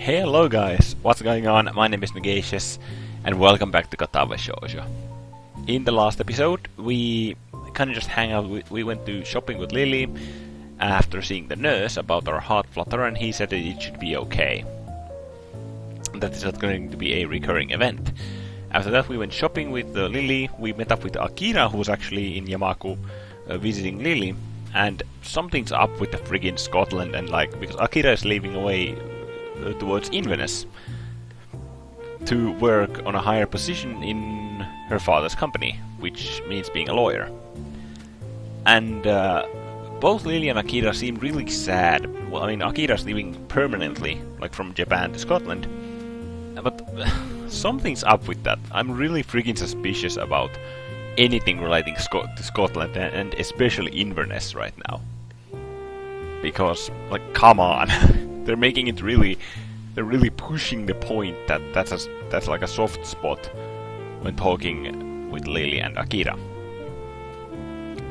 Hello guys, what's going on? My name is Negacious, and welcome back to Katawa Shoujo. In the last episode, we kind of just hang out. We went to shopping with Lily after seeing the nurse about our heart flutter, and he said that it should be okay. That is not going to be a recurring event. After that, we went shopping with Lily. We met up with Akira, who was actually in Yamaku visiting Lily, and something's up with the friggin' Scotland, and because Akira is leaving away towards Inverness to work on a higher position in her father's company, which means being a lawyer. And both Lily and Akira seem really sad. Well, I mean, Akira's leaving permanently, from Japan to Scotland. But something's up with that. I'm really freaking suspicious about anything relating to Scotland, and especially Inverness right now. Because, come on. They're making it they're really pushing the point that that's like a soft spot when talking with Lily and Akira.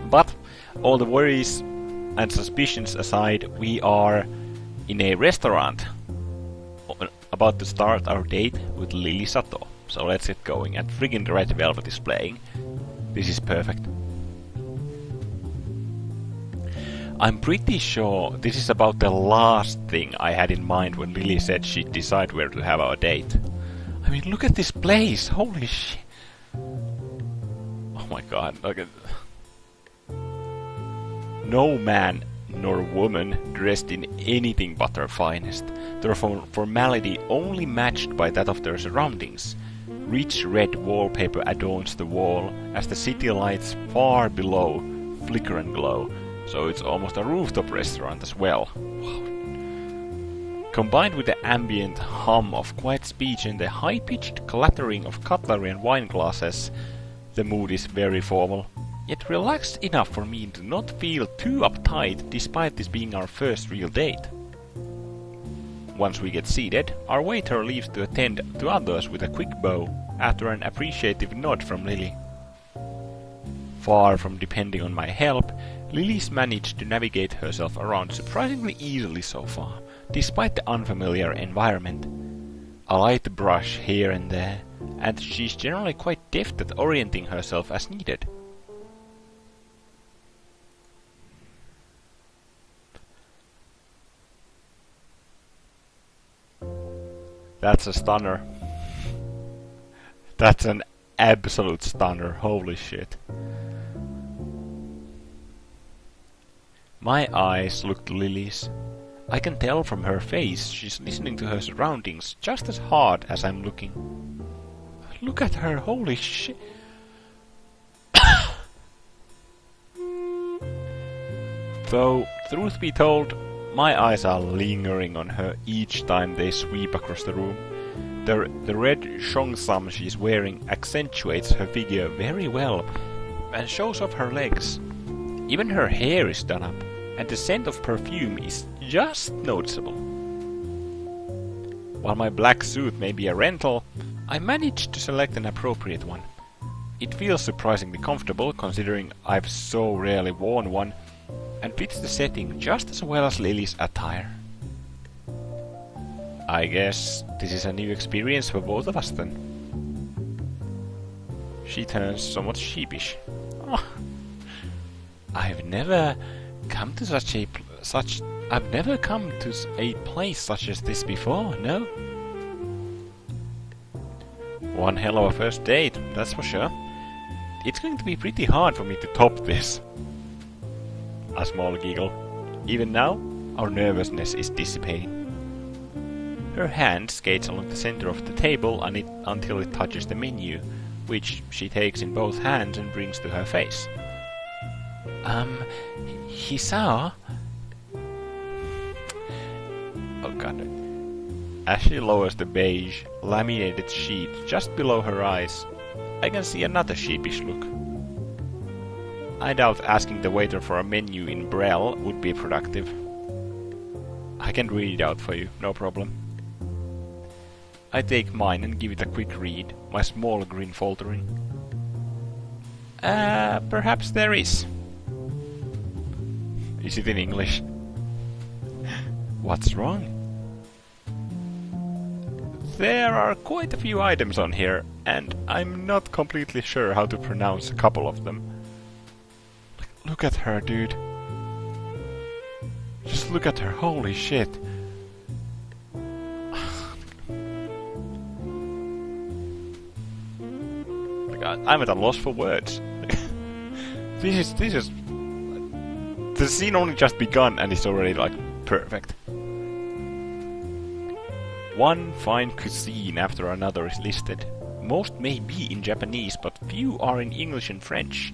But all the worries and suspicions aside, we are in a restaurant about to start our date with Lily Sato. So let's get going, and friggin' the Red Velvet is playing. This is perfect. I'm pretty sure this is about the last thing I had in mind when Lily said she'd decide where to have our date. I mean, look at this place! Holy shit! Oh my god, look at... No man nor woman dressed in anything but their finest. Their formality only matched by that of their surroundings. Rich red wallpaper adorns the wall as the city lights far below flicker and glow. So it's almost a rooftop restaurant as well. Wow. Combined with the ambient hum of quiet speech and the high-pitched clattering of cutlery and wine glasses, the mood is very formal, yet relaxed enough for me to not feel too uptight despite this being our first real date. Once we get seated, our waiter leaves to attend to others with a quick bow after an appreciative nod from Lily. Far from depending on my help, Lily's managed to navigate herself around surprisingly easily so far, despite the unfamiliar environment. A light brush here and there, and she's generally quite deft at orienting herself as needed. That's a stunner. That's an absolute stunner, holy shit. My eyes look to Lily's. I can tell from her face she's listening to her surroundings just as hard as I'm looking. Look at her, holy shit. Though, truth be told, my eyes are lingering on her each time they sweep across the room. The red cheongsam she's wearing accentuates her figure very well and shows off her legs. Even her hair is done up, and the scent of perfume is just noticeable. While my black suit may be a rental, I managed to select an appropriate one. It feels surprisingly comfortable considering I've so rarely worn one, and fits the setting just as well as Lily's attire. I guess this is a new experience for both of us then. She turns somewhat sheepish. Oh. I've never come to I've never come to a place such as this before, no? One hell of a first date, that's for sure. It's going to be pretty hard for me to top this. A small giggle. Even now, our nervousness is dissipating. Her hand skates along the center of the table until it touches the menu, which she takes in both hands and brings to her face. Hisao? Oh god. As she lowers the beige, laminated sheet just below her eyes, I can see another sheepish look. I doubt asking the waiter for a menu in Braille would be productive. I can read it out for you, no problem. I take mine and give it a quick read, my small grin faltering. Perhaps there is. Is it in English? What's wrong? There are quite a few items on here, and I'm not completely sure how to pronounce a couple of them. Look at her, dude. Just look at her, holy shit. I'm at a loss for words. This is... The scene only just begun and it's already, like, perfect. One fine cuisine after another is listed. Most may be in Japanese, but few are in English and French.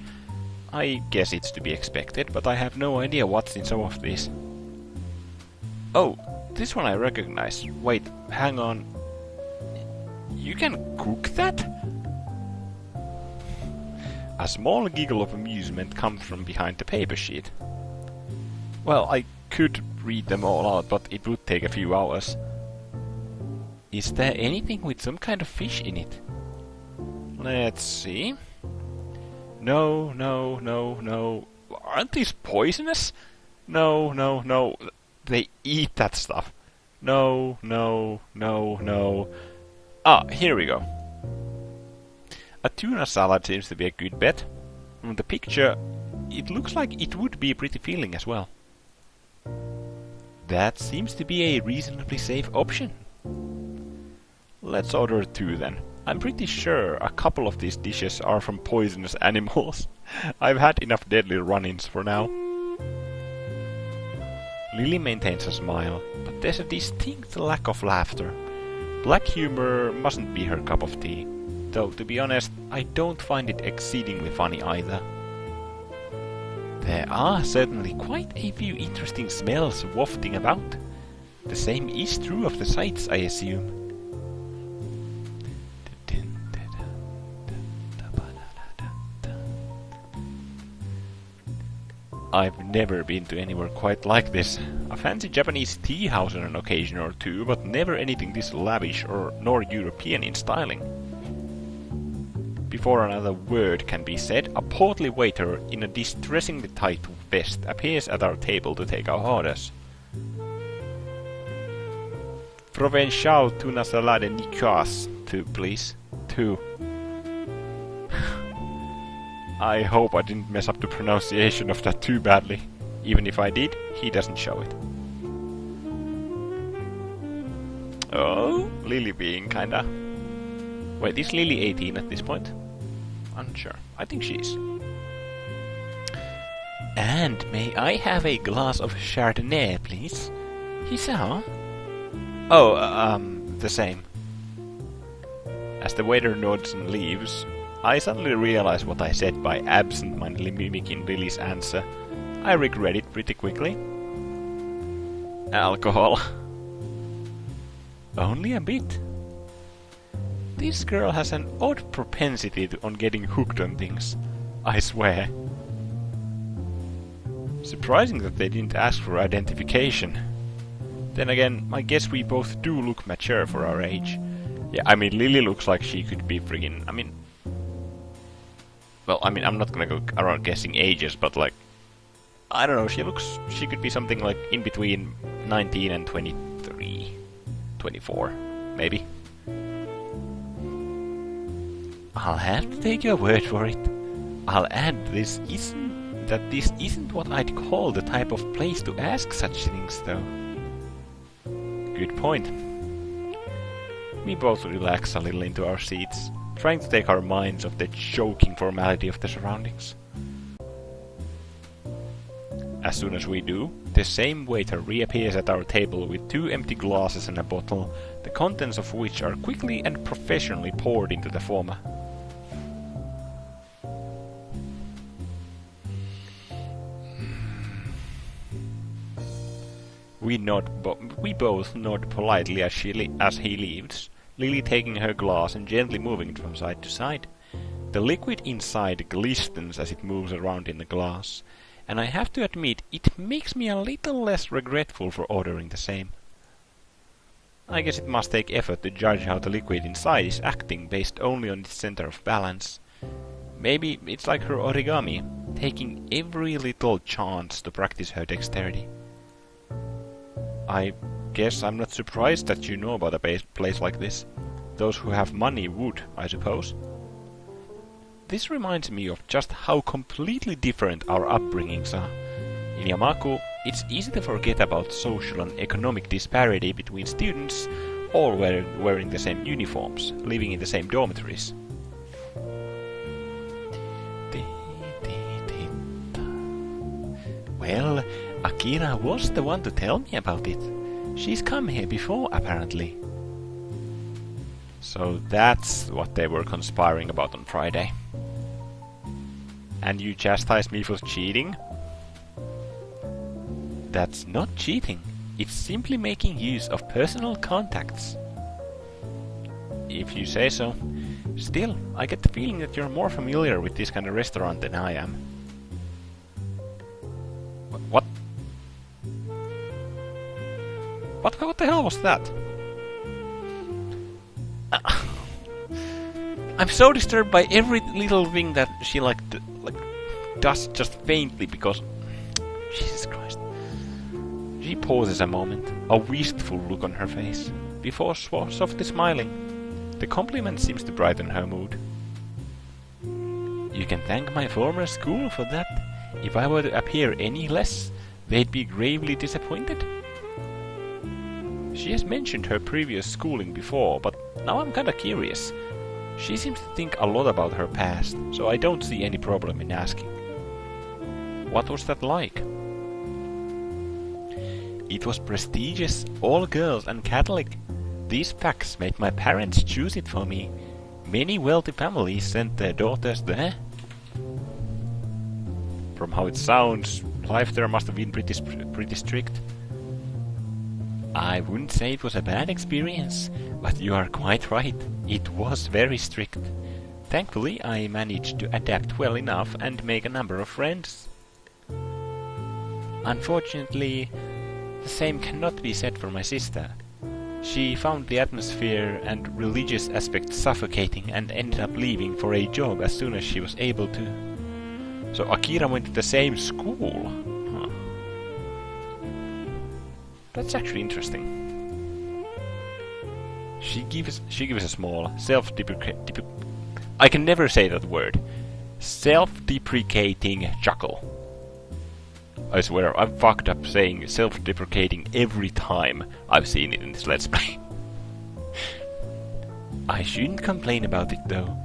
I guess it's to be expected, but I have no idea what's in some of these. Oh, this one I recognize. Wait, hang on. You can cook that? A small giggle of amusement comes from behind the paper sheet. Well, I could read them all out, but it would take a few hours. Is there anything with some kind of fish in it? Let's see. No, no, no, no. Aren't these poisonous? No, no, no. They eat that stuff. No, no, no, no. Ah, here we go. A tuna salad seems to be a good bet. From the picture, it looks like it would be pretty filling as well. That seems to be a reasonably safe option. Let's order 2 then. I'm pretty sure a couple of these dishes are from poisonous animals. I've had enough deadly run-ins for now. Lily maintains a smile, but there's a distinct lack of laughter. Black humor mustn't be her cup of tea. Though, to be honest, I don't find it exceedingly funny either. There are certainly quite a few interesting smells wafting about. The same is true of the sights, I assume. I've never been to anywhere quite like this. A fancy Japanese tea house on an occasion or two, but never anything this lavish or nor European in styling. Before another word can be said, a portly waiter in a distressingly tight vest appears at our table to take our orders. Provençal tuna salade Nicoas, 2 please. 2. I hope I didn't mess up the pronunciation of that too badly. Even if I did, he doesn't show it. Oh, Lily being kinda... Wait, is Lily 18 at this point? Unsure. I think she is. And may I have a glass of Chardonnay, please? Hisao? Oh, the same. As the waiter nods and leaves, I suddenly realize what I said by absent-mindedly mimicking Lily's answer. I regret it pretty quickly. Alcohol. Only a bit. This girl has an odd propensity on getting hooked on things. I swear. Surprising that they didn't ask for identification. Then again, I guess we both do look mature for our age. Yeah, I mean, Lily looks like she could be friggin'... Well, I'm not gonna go around guessing ages, but like... I don't know, she could be something like in between 19 and 23. 24, maybe. I'll have to take your word for it. I'll add this isn't what I'd call the type of place to ask such things, though. Good point. We both relax a little into our seats, trying to take our minds off the choking formality of the surroundings. As soon as we do, the same waiter reappears at our table with 2 empty glasses and a bottle, the contents of which are quickly and professionally poured into the former. We both nod politely as he leaves, Lily taking her glass and gently moving it from side to side. The liquid inside glistens as it moves around in the glass, and I have to admit it makes me a little less regretful for ordering the same. I guess it must take effort to judge how the liquid inside is acting based only on its center of balance. Maybe it's like her origami, taking every little chance to practice her dexterity. I Guess I'm not surprised that you know about a place like this. Those who have money would, I suppose. This reminds me of just how completely different our upbringings are. In Yamaku, it's easy to forget about social and economic disparity between students, all wearing the same uniforms, living in the same dormitories. Well, Akira was the one to tell me about it. She's come here before, apparently. So that's what they were conspiring about on Friday. And you chastised me for cheating? That's not cheating. It's simply making use of personal contacts. If you say so. Still, I get the feeling that you're more familiar with this kind of restaurant than I am. What? What the hell was that? I'm so disturbed by every little thing that she does just faintly because... Jesus Christ. She pauses a moment, a wistful look on her face, before softly smiling. The compliment seems to brighten her mood. You can thank my former school for that. If I were to appear any less, they'd be gravely disappointed. She has mentioned her previous schooling before, but now I'm kinda curious. She seems to think a lot about her past, so I don't see any problem in asking. What was that like? It was prestigious, all girls and Catholic. These facts made my parents choose it for me. Many wealthy families sent their daughters there. From how it sounds, life there must have been pretty strict. I wouldn't say it was a bad experience, but you are quite right. It was very strict. Thankfully, I managed to adapt well enough and make a number of friends. Unfortunately, the same cannot be said for my sister. She found the atmosphere and religious aspect suffocating and ended up leaving for a job as soon as she was able to. So Akira went to the same school. Huh. That's actually interesting. She gives a small self-deprecating... I can never say that word. Self-deprecating chuckle. I swear, I've fucked up saying self-deprecating every time I've seen it in this Let's Play. I shouldn't complain about it though.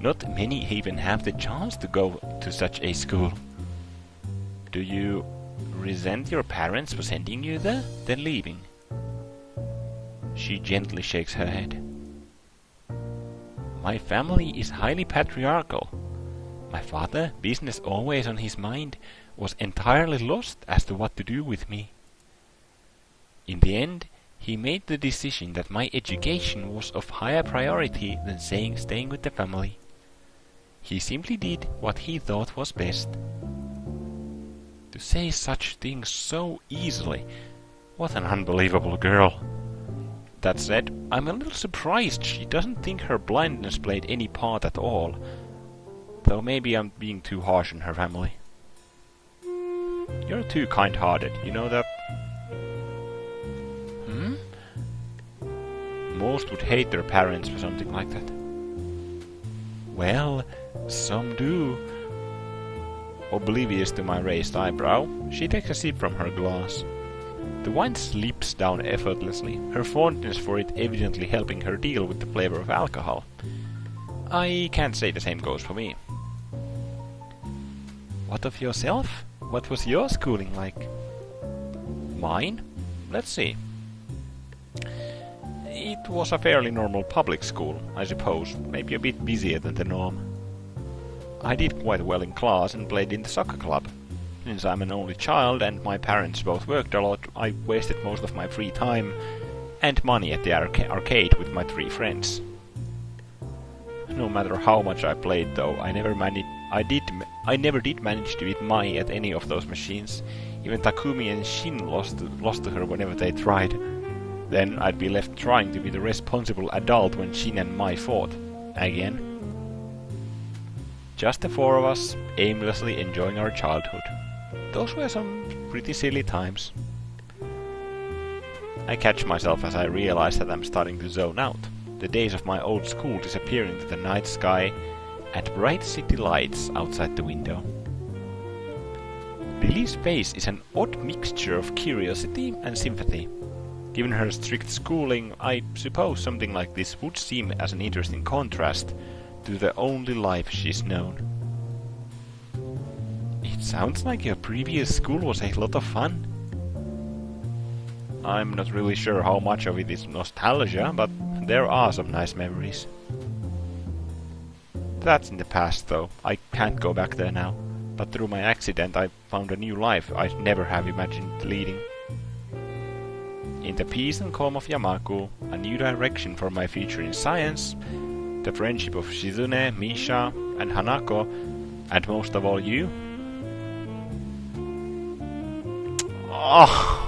Not many even have the chance to go to such a school. Do you resent your parents for sending you there, then leaving? She gently shakes her head. My family is highly patriarchal. My father, business always on his mind, was entirely lost as to what to do with me. In the end, he made the decision that my education was of higher priority than staying with the family. He simply did what he thought was best. To say such things so easily, what an unbelievable girl. That said, I'm a little surprised she doesn't think her blindness played any part at all, though maybe I'm being too harsh on her family. You're too kind-hearted, you know that? Most would hate their parents for something like that. Well, some do. Oblivious to my raised eyebrow, she takes a sip from her glass. The wine slips down effortlessly, her fondness for it evidently helping her deal with the flavor of alcohol. I can't say the same goes for me. What of yourself? What was your schooling like? Mine? Let's see. It was a fairly normal public school, I suppose, maybe a bit busier than the norm. I did quite well in class and played in the soccer club. Since I'm an only child and my parents both worked a lot, I wasted most of my free time and money at the arcade with my 3 friends. No matter how much I played though, I never did manage to beat Mai at any of those machines. Even Takumi and Shin lost to her whenever they tried. Then I'd be left trying to be the responsible adult when Shin and Mai fought. Again. Just the 4 of us, aimlessly enjoying our childhood. Those were some pretty silly times. I catch myself as I realize that I'm starting to zone out. The days of my old school disappear into the night sky and bright city lights outside the window. Lily's face is an odd mixture of curiosity and sympathy. Given her strict schooling, I suppose something like this would seem as an interesting contrast to the only life she's known. It sounds like your previous school was a lot of fun. I'm not really sure how much of it is nostalgia, but there are some nice memories. That's in the past though, I can't go back there now, but through my accident I found a new life I'd never have imagined leading. In the peace and calm of Yamaku, a new direction for my future in science, the friendship of Shizune, Misha, and Hanako, and most of all you. Oh!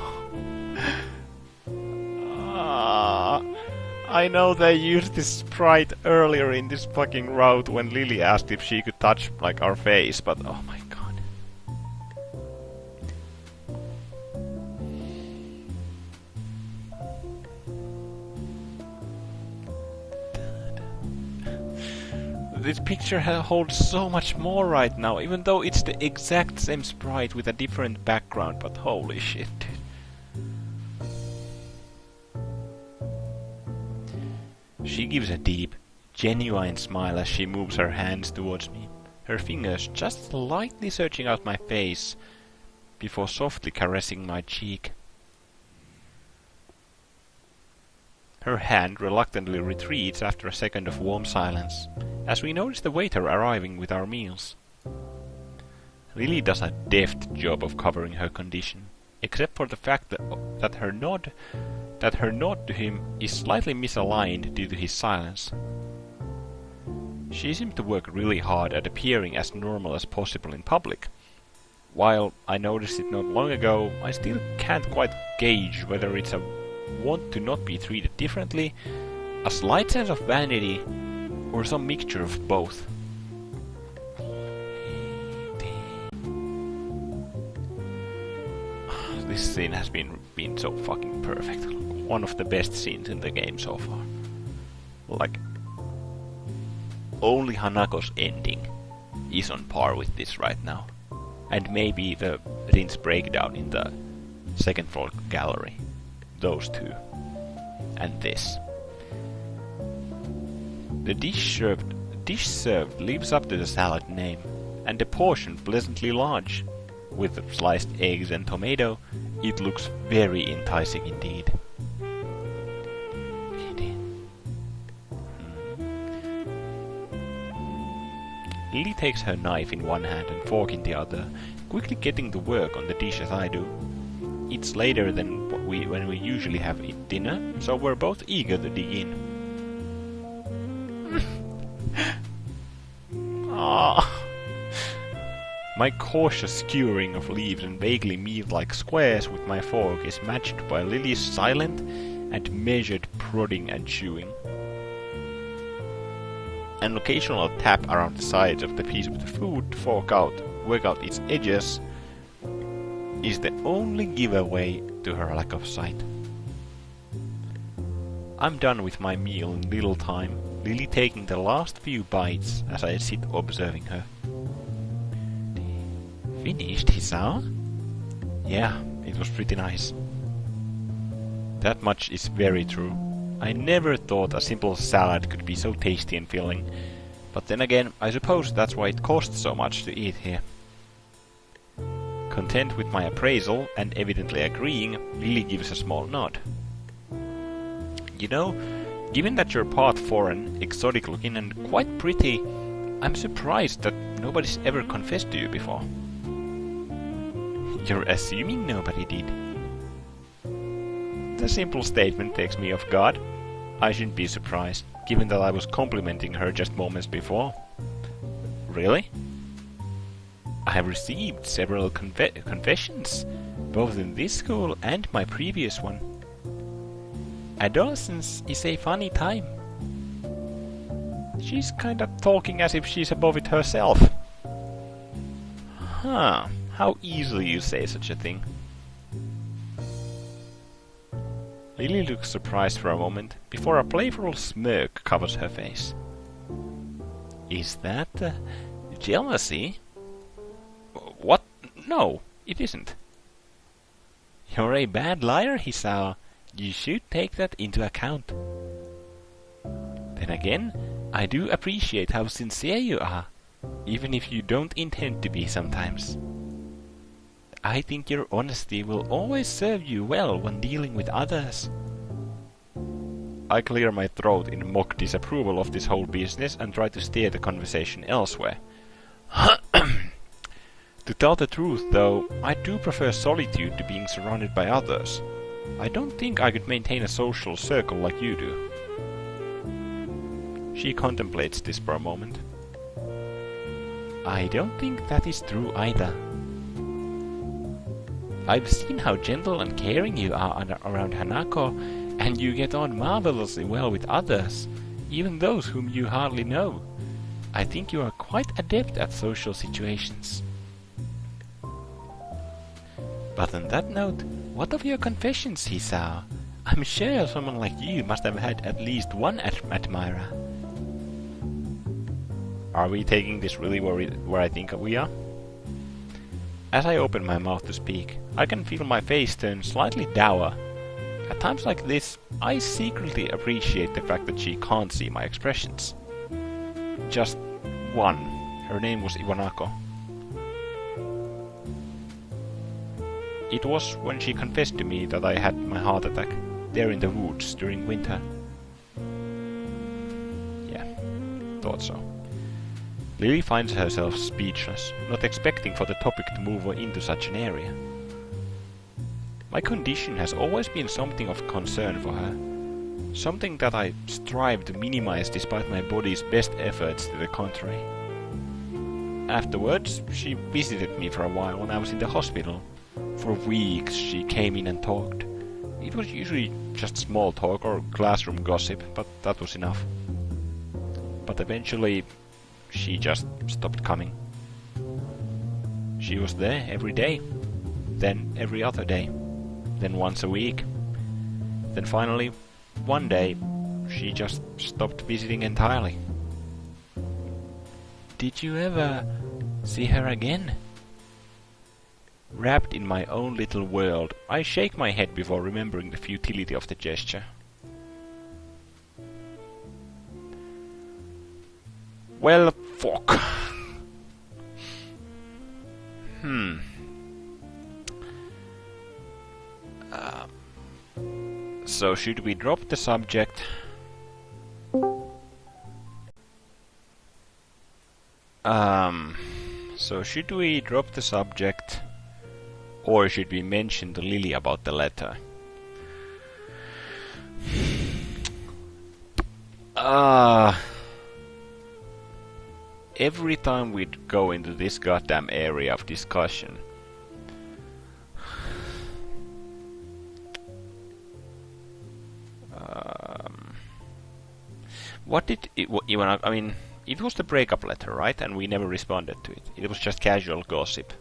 I know they used this sprite earlier in this fucking route when Lily asked if she could touch, like, our face, but oh my god. This picture holds so much more right now, even though it's the exact same sprite with a different background, but holy shit, dude. She gives a deep, genuine smile as she moves her hands towards me, her fingers just slightly searching out my face before softly caressing my cheek. Her hand reluctantly retreats after a second of warm silence, as we notice the waiter arriving with our meals. Lily does a deft job of covering her condition, except for the fact that her nod to him is slightly misaligned due to his silence. She seems to work really hard at appearing as normal as possible in public. While I noticed it not long ago, I still can't quite gauge whether it's a want to not be treated differently, a slight sense of vanity, or some mixture of both. This scene has been so fucking perfect. One of the best scenes in the game so far. Like, only Hanako's ending is on par with this right now. And maybe the Rin's breakdown in the second floor gallery. Those two. And this. The dish served lives up to the salad name, and the portion pleasantly large. With sliced eggs and tomato, it looks very enticing indeed. Lily takes her knife in one hand and fork in the other, quickly getting to work on the dish as I do. It's later than when we usually have dinner, so we're both eager to dig in. My cautious skewering of leaves and vaguely meat-like squares with my fork is matched by Lily's silent and measured prodding and chewing. An occasional tap around the sides of the piece of the food to work out its edges is the only giveaway to her lack of sight. I'm done with my meal in little time, Lily taking the last few bites as I sit observing her. Finished, Hisao? Yeah, it was pretty nice. That much is very true. I never thought a simple salad could be so tasty and filling, but then again, I suppose that's why it costs so much to eat here. Content with my appraisal, and evidently agreeing, Lily gives a small nod. You know, given that you're part foreign, exotic looking, and quite pretty, I'm surprised that nobody's ever confessed to you before. You're assuming nobody did. The simple statement takes me off guard. I shouldn't be surprised, given that I was complimenting her just moments before. Really? I have received several confessions, both in this school and my previous one. Adolescence is a funny time. She's kind of talking as if she's above it herself. Huh, how easily you say such a thing. Lily looks surprised for a moment, before a playful smirk covers her face. Is that jealousy? What? No, it isn't. You're a bad liar, Hisao. You should take that into account. Then again, I do appreciate how sincere you are, even if you don't intend to be sometimes. I think your honesty will always serve you well when dealing with others. I clear my throat in mock disapproval of this whole business and try to steer the conversation elsewhere. To tell the truth, though, I do prefer solitude to being surrounded by others. I don't think I could maintain a social circle like you do. She contemplates this for a moment. I don't think that is true either. I've seen how gentle and caring you are around Hanako, and you get on marvelously well with others, even those whom you hardly know. I think you are quite adept at social situations. But on that note, what of your confessions, Hisao? I'm sure someone like you must have had at least one admirer. Are we taking this really where I think we are? As I open my mouth to speak, I can feel my face turn slightly dour. At times like this, I secretly appreciate the fact that she can't see my expressions. Just one. Her name was Iwanako. It was when she confessed to me that I had my heart attack, there in the woods during winter. Yeah, thought so. Lily finds herself speechless, not expecting for the topic to move into such an area. My condition has always been something of concern for her, something that I strive to minimize despite my body's best efforts to the contrary. Afterwards, she visited me for a while when I was in the hospital. For weeks she came in and talked. It was usually just small talk or classroom gossip, but that was enough. But eventually, she just stopped coming. She was there every day, then every other day, then once a week. Then finally, one day, she just stopped visiting entirely. Did you ever see her again? Wrapped in my own little world, I shake my head before remembering the futility of the gesture. Well, fuck. So should we drop the subject? So should we drop the subject? Or should we mention to Lily about the letter? Every time we'd go into this goddamn area of discussion, what did it, I mean, it was the breakup letter, right? And we never responded to it. It was just casual gossip.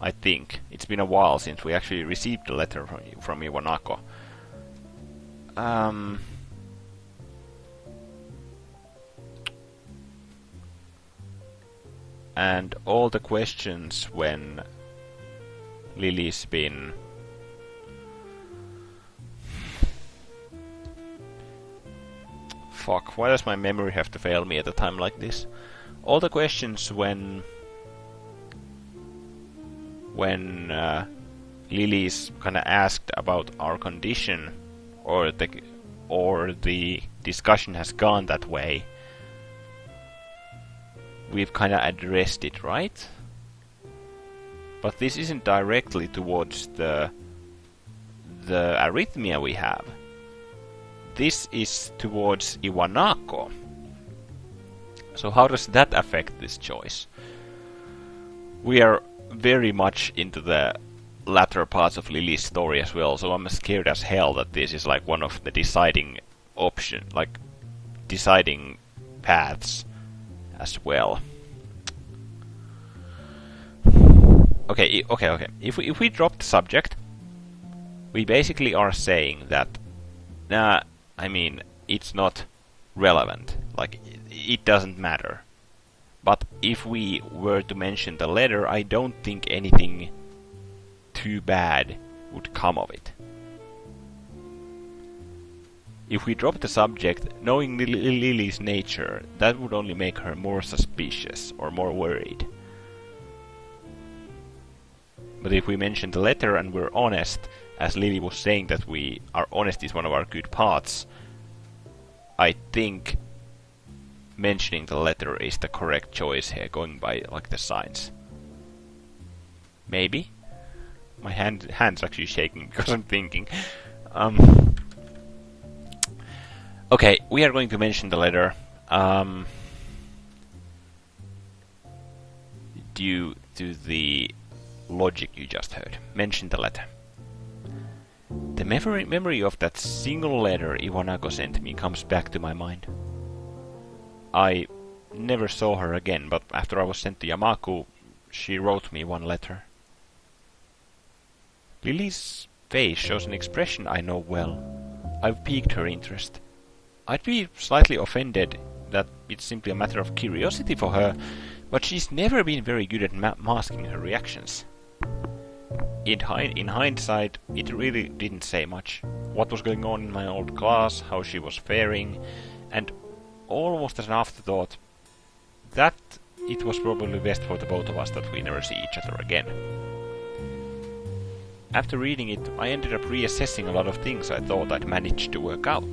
I think. It's been a while since we actually received a letter from Iwanako. And all the questions when Lily's been... Fuck, why does my memory have to fail me at a time like this? All the questions when Lily's kinda asked about our condition, or the discussion has gone that way, we've kinda addressed it, right? But this isn't directly towards the arrhythmia we have. This is towards Iwanako. So how does that affect this choice? We are very much into the latter parts of Lily's story as well, so I'm scared as hell that this is like one of the deciding deciding paths as well. Okay. If we drop the subject, We basically are saying that, it's not relevant. Like, it doesn't matter. But if we were to mention the letter, I don't think anything too bad would come of it. If we drop the subject, knowing Lily's nature, that would only make her more suspicious or more worried. But if we mention the letter and we're honest, as Lily was saying that we are honest is one of our good parts, I think mentioning the letter is the correct choice here, going by like the signs. Maybe? My hand's actually shaking because I'm thinking. Okay, we are going to mention the letter. Due to the logic you just heard. Mention the letter. The memory of that single letter Iwanako sent me comes back to my mind. I never saw her again, but after I was sent to Yamaku, she wrote me one letter. Lily's face shows an expression I know well. I've piqued her interest. I'd be slightly offended that it's simply a matter of curiosity for her, but she's never been very good at masking her reactions. In hindsight, it really didn't say much. What was going on in my old class, how she was faring, and almost as an afterthought, that it was probably best for the both of us that we never see each other again. After reading it, I ended up reassessing a lot of things I thought I'd managed to work out.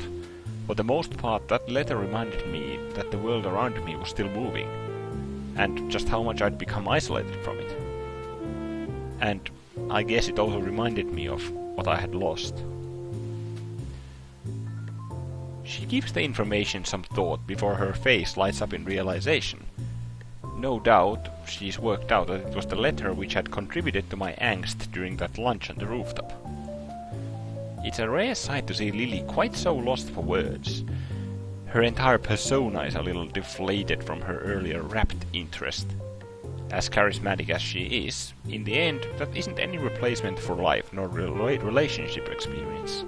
For the most part, that letter reminded me that the world around me was still moving, and just how much I'd become isolated from it. And I guess it also reminded me of what I had lost. She gives the information some thought before her face lights up in realization. No doubt, she's worked out that it was the letter which had contributed to my angst during that lunch on the rooftop. It's a rare sight to see Lily quite so lost for words. Her entire persona is a little deflated from her earlier rapt interest. As charismatic as she is, in the end, that isn't any replacement for life nor relationship experience.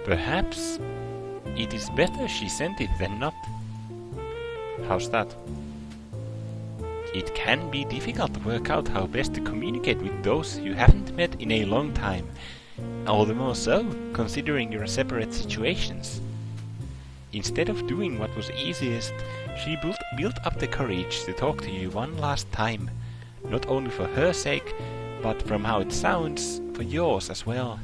Perhaps it is better she sent it than not. How's that? It can be difficult to work out how best to communicate with those you haven't met in a long time, all the more so considering your separate situations. Instead of doing what was easiest, she built up the courage to talk to you one last time, not only for her sake, but from how it sounds, for yours as well.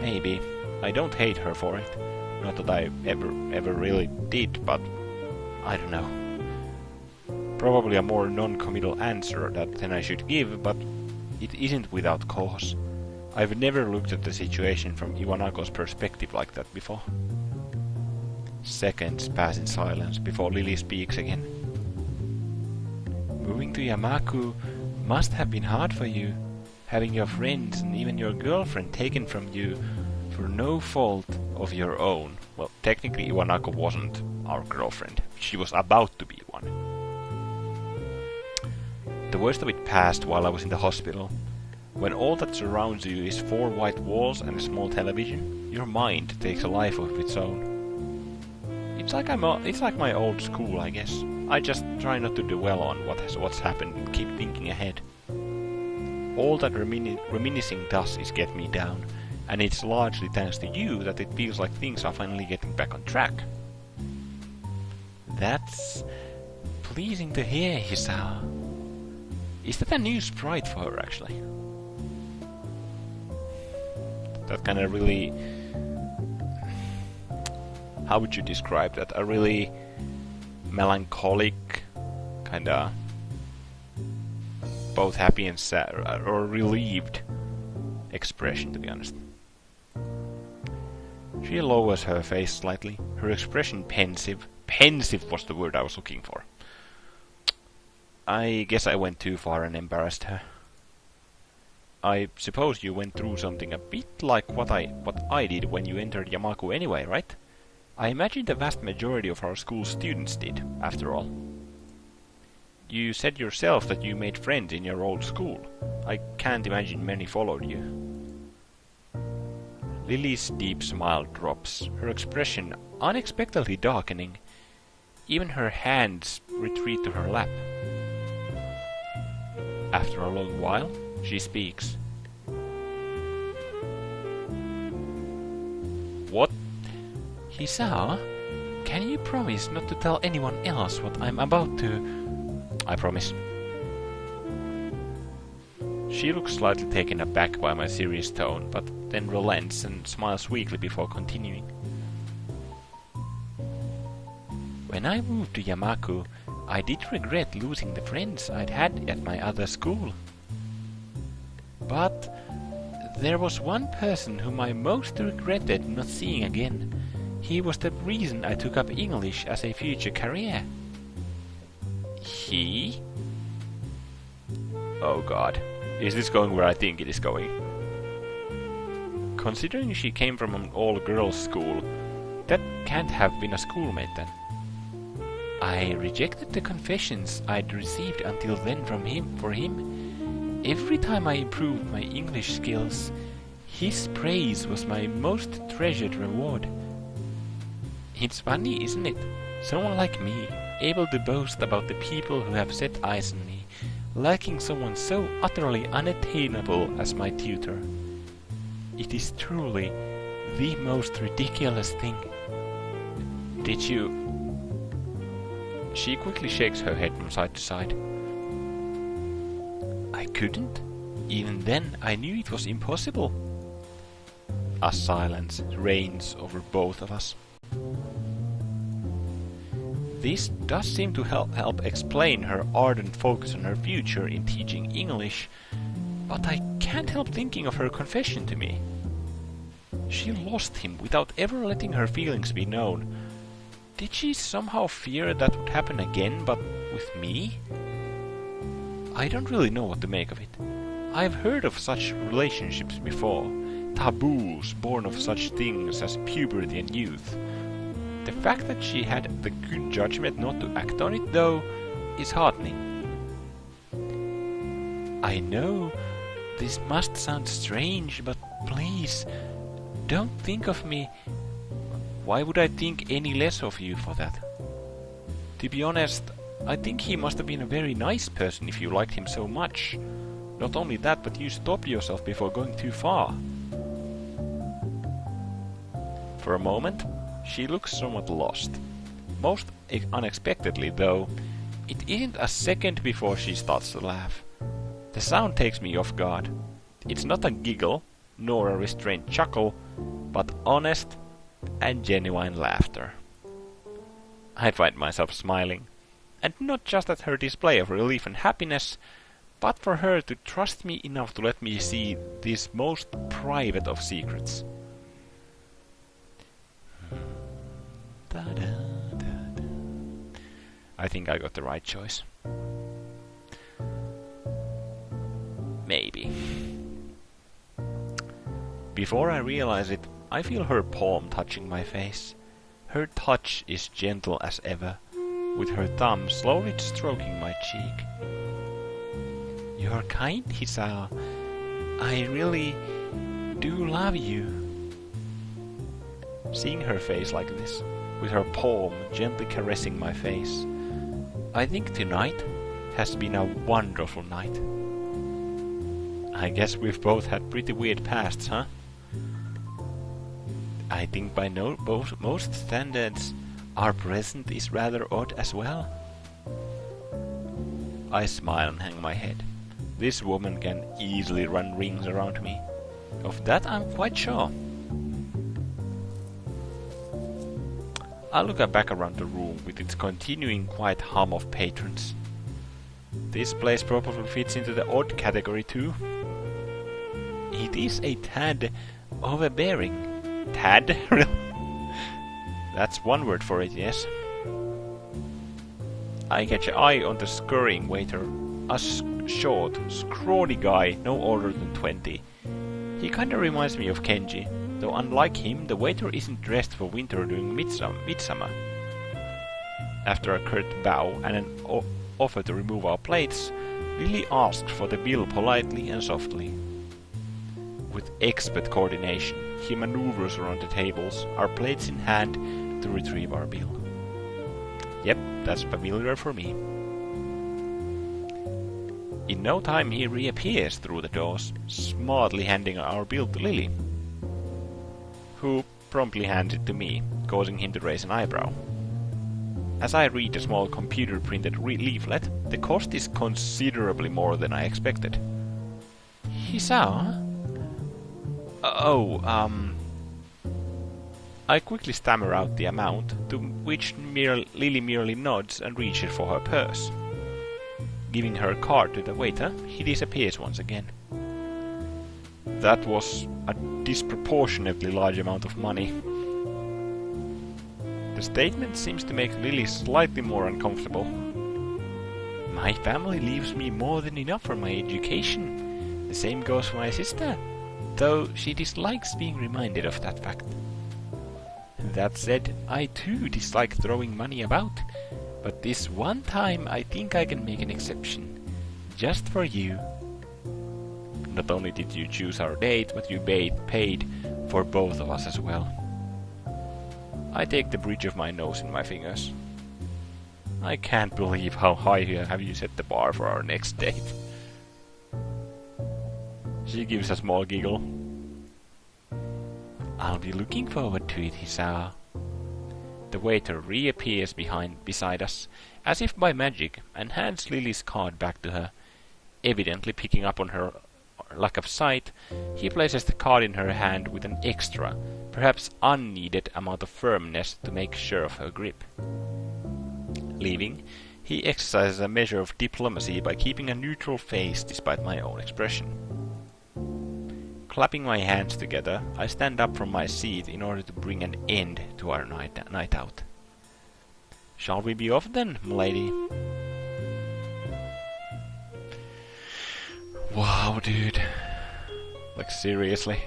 Maybe. I don't hate her for it. Not that I ever really did, but I don't know. Probably a more non-committal answer than I should give, but it isn't without cause. I've never looked at the situation from Iwanako's perspective like that before. Seconds pass in silence before Lily speaks again. Moving to Yamaku must have been hard for you, having your friends and even your girlfriend taken from you for no fault of your own. Well, technically Iwanako wasn't our girlfriend. She was about to be one. The worst of it passed while I was in the hospital. When all that surrounds you is 4 white walls and a small television, your mind takes a life of its own. It's like my old school, I guess. I just try not to dwell on what's happened and keep thinking ahead. All that reminiscing does is get me down, and it's largely thanks to you that it feels like things are finally getting back on track. That's pleasing to hear, Hisao. Is that a new sprite for her, actually? That kind of really... How would you describe that? A really melancholic, kinda both happy and sad, or relieved expression, to be honest. She lowers her face slightly, her expression pensive. Pensive was the word I was looking for. I guess I went too far and embarrassed her. I suppose you went through something a bit like what I did when you entered Yamaku anyway, right? I imagine the vast majority of our school students did, after all. You said yourself that you made friends in your old school. I can't imagine many followed you. Lily's deep smile drops, her expression unexpectedly darkening. Even her hands retreat to her lap. After a long while, she speaks. What? Hisao, can you promise not to tell anyone else what I'm about to... I promise. She looks slightly taken aback by my serious tone, but then relents and smiles weakly before continuing. When I moved to Yamaku, I did regret losing the friends I'd had at my other school. But there was one person whom I most regretted not seeing again. He was the reason I took up English as a future career. He? Oh god. Is this going where I think it is going? Considering she came from an all-girls school, that can't have been a schoolmate then. I rejected the confessions I'd received until then from him. For him, every time I improved my English skills, his praise was my most treasured reward. It's funny, isn't it? Someone like me, able to boast about the people who have set eyes on me, lacking someone so utterly unattainable as my tutor. It is truly the most ridiculous thing. Did you... She quickly shakes her head from side to side. I couldn't. Even then, I knew it was impossible. A silence reigns over both of us. This does seem to help explain her ardent focus on her future in teaching English, but I can't help thinking of her confession to me. She lost him without ever letting her feelings be known. Did she somehow fear that would happen again, but with me? I don't really know what to make of it. I've heard of such relationships before, taboos born of such things as puberty and youth. The fact that she had the good judgment not to act on it, though, is heartening. I know this must sound strange, but please, don't think of me... Why would I think any less of you for that? To be honest, I think he must have been a very nice person if you liked him so much. Not only that, but you stopped yourself before going too far. For a moment, she looks somewhat lost. Most unexpectedly, though, it isn't a second before she starts to laugh. The sound takes me off guard. It's not a giggle, nor a restrained chuckle, but honest and genuine laughter. I find myself smiling, and not just at her display of relief and happiness, but for her to trust me enough to let me see this most private of secrets. I think I got the right choice. Maybe. Before I realize it, I feel her palm touching my face. Her touch is gentle as ever, with her thumb slowly stroking my cheek. You're kind, Hisao. I really do love you. Seeing her face like this, with her palm gently caressing my face, I think tonight has been a wonderful night. I guess we've both had pretty weird pasts, huh? I think by most standards, our present is rather odd as well. I smile and hang my head. This woman can easily run rings around me. Of that I'm quite sure. I look back around the room with its continuing quiet hum of patrons. This place probably fits into the odd category too. It is a tad overbearing. Tad? That's one word for it, yes. I catch an eye on the scurrying waiter, a short, scrawny guy no older than 20. He kinda reminds me of Kenji, though unlike him, the waiter isn't dressed for winter during midsummer. After a curt bow and an offer to remove our plates, Lily asked for the bill politely and softly. With expert coordination, he maneuvers around the tables, our plates in hand, to retrieve our bill. Yep, that's familiar for me. In no time he reappears through the doors, smartly handing our bill to Lily, who promptly hands it to me, causing him to raise an eyebrow. As I read the small computer-printed leaflet, the cost is considerably more than I expected. Hisao? I quickly stammer out the amount, to which Lily merely nods and reaches for her purse. Giving her card to the waiter, he disappears once again. That was a disproportionately large amount of money. The statement seems to make Lily slightly more uncomfortable. My family leaves me more than enough for my education. The same goes for my sister, though she dislikes being reminded of that fact. That said, I too dislike throwing money about, but this one time I think I can make an exception. Just for you. Not only did you choose our date, but you paid for both of us as well. I take the bridge of my nose in my fingers. I can't believe how high have you set the bar for our next date. She gives a small giggle. I'll be looking forward to it, Hisao. The waiter reappears beside us, as if by magic, and hands Lily's card back to her. Evidently picking up on her lack of sight, he places the card in her hand with an extra, perhaps unneeded amount of firmness to make sure of her grip. Leaving, he exercises a measure of diplomacy by keeping a neutral face despite my own expression. Clapping my hands together, I stand up from my seat in order to bring an end to our night out. Shall we be off then, m'lady? Wow, dude. Like, seriously?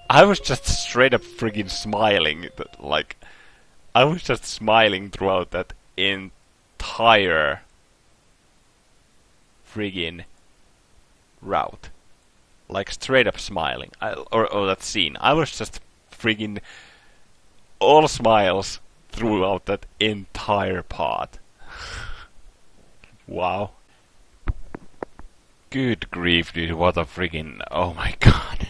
I was just straight up friggin' smiling. Like, I was just smiling throughout that entire friggin' route. Like, straight up smiling. Or that scene. I was just friggin' all smiles throughout that entire part. Wow. Good grief, dude, what a friggin'... oh my god.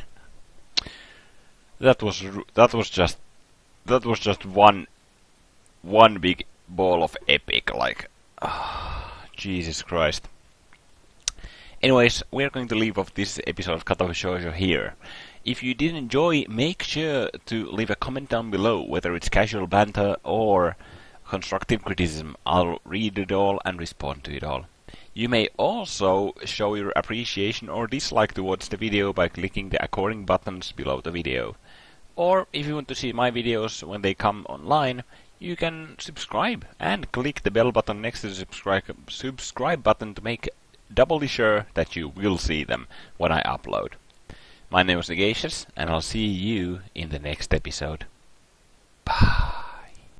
That was just one big ball of epic, like... Jesus Christ. Anyways, we're going to leave off this episode of Katawa Shoujo here. If you did enjoy, make sure to leave a comment down below, whether it's casual banter or constructive criticism. I'll read it all and respond to it all. You may also show your appreciation or dislike towards the video by clicking the according buttons below the video. Or, if you want to see my videos when they come online, you can subscribe and click the bell button next to the subscribe button to make doubly sure that you will see them when I upload. My name is Negacious, and I'll see you in the next episode. Bye.